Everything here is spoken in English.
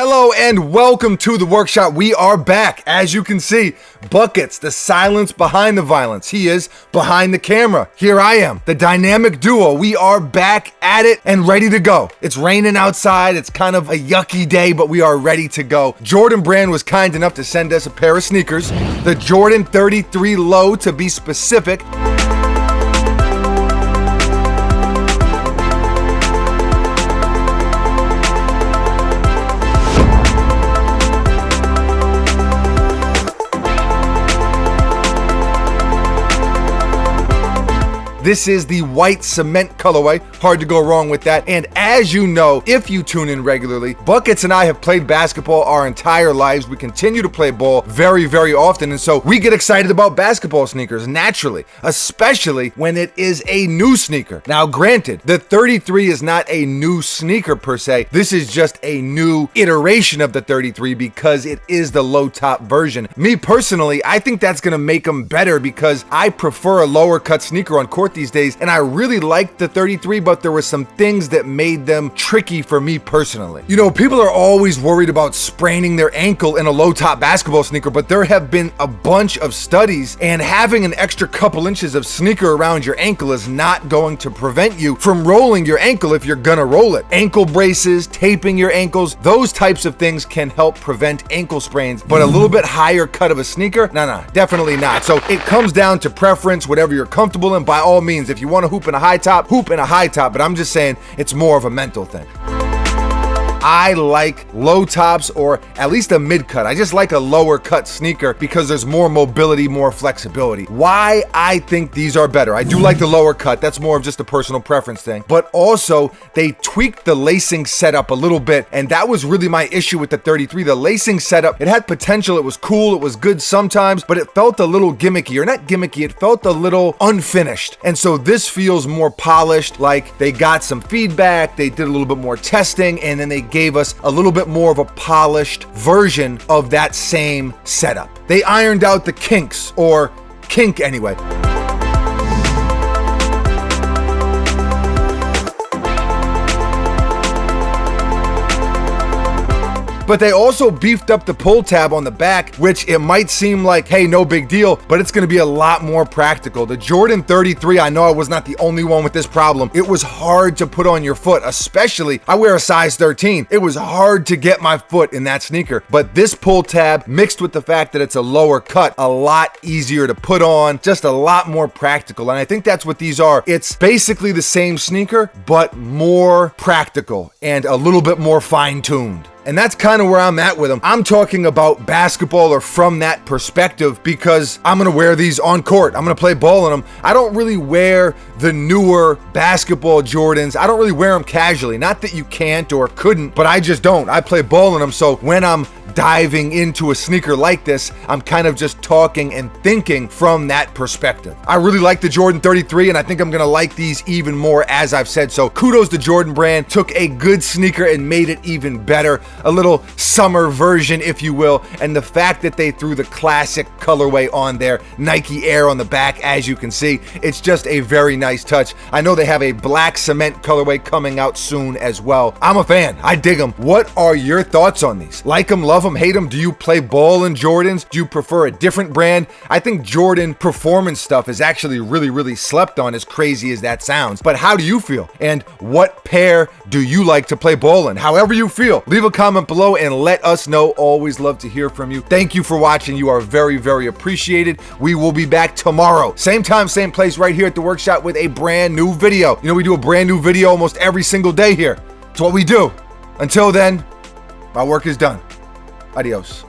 Hello and welcome to the workshop. We are back. As you can see, Buckets, the silence behind the violence. He is behind the camera. Here I am, the dynamic duo. We are back at it and ready to go. It's raining outside. It's kind of a yucky day, but we are ready to go. Jordan Brand was kind enough to send us a pair of sneakers, the Jordan 33 Low to be specific. This is the white cement colorway. Hard to go wrong with that. And as you know, if you tune in regularly, Buckets and I have played basketball our entire lives. We continue to play ball very, very often. And so we get excited about basketball sneakers naturally, especially when it is a new sneaker. Now, granted, the 33 is not a new sneaker per se. This is just a new iteration of the 33 because it is the low top version. Me personally, I think that's going to make them better because I prefer a lower cut sneaker on court these days, and I really liked the 33, but there were some things that made them tricky for me personally. You know, people are always worried about spraining their ankle in a low top basketball sneaker, but there have been a bunch of studies, and having an extra couple inches of sneaker around your ankle is not going to prevent you from rolling your ankle if you're gonna roll it. Ankle braces, taping your ankles, those types of things can help prevent ankle sprains, but a little bit higher cut of a sneaker, nah, definitely not. So it comes down to preference, whatever you're comfortable in. By all means, if you want to hoop in a high top, hoop in a high top, but I'm just saying it's more of a mental thing. I like low tops or at least a mid cut. I just like a lower cut sneaker because there's more mobility, more flexibility. Why I think these are better. I do like the lower cut. That's more of just a personal preference thing. But also they tweaked the lacing setup a little bit. And that was really my issue with the 33. The lacing setup, it had potential. It was cool. It was good sometimes, but it felt a little gimmicky, or not gimmicky. It felt a little unfinished. And so this feels more polished, like they got some feedback. They did a little bit more testing, and then they gave us a little bit more of a polished version of that same setup. They ironed out the kinks, or kink anyway. But they also beefed up the pull tab on the back, which it might seem like, hey, no big deal, but it's gonna be a lot more practical. The Jordan 33, I know I was not the only one with this problem. It was hard to put on your foot, especially, I wear a size 13. It was hard to get my foot in that sneaker. But this pull tab, mixed with the fact that it's a lower cut, a lot easier to put on, just a lot more practical. And I think that's what these are. It's basically the same sneaker, but more practical and a little bit more fine-tuned. And that's kind of where I'm at with them. I'm talking about basketball or from that perspective because I'm going to wear these on court. I'm going to play ball in them. I don't really wear the newer basketball Jordans. I don't really wear them casually. Not that you can't or couldn't, but I just don't. I play ball in them. So when I'm diving into a sneaker like this, I'm kind of just talking and thinking from that perspective. I really like the Jordan 33, and I think I'm gonna like these even more, as I've said. So kudos to Jordan Brand, took a good sneaker and made it even better. A little summer version, if you will, and the fact that they threw the classic colorway on there, Nike Air on the back, as you can see, it's just a very nice touch. I know they have a black cement colorway coming out soon as well. I'm a fan. I dig them. What are your thoughts on these? Like them, love them, hate them? Do you play ball in Jordans? Do you prefer a different brand? I think Jordan performance stuff is actually really slept on, as crazy as that sounds. But how do you feel? And what pair do you like to play ball in? However you feel, leave a comment below and let us know. Always love to hear from you. Thank you for watching. You are very appreciated. We will be back tomorrow. Same time, same place, right here at the workshop with a brand new video. You know, we do a brand new video almost every single day here. It's what we do. Until then, my work is done. Adios.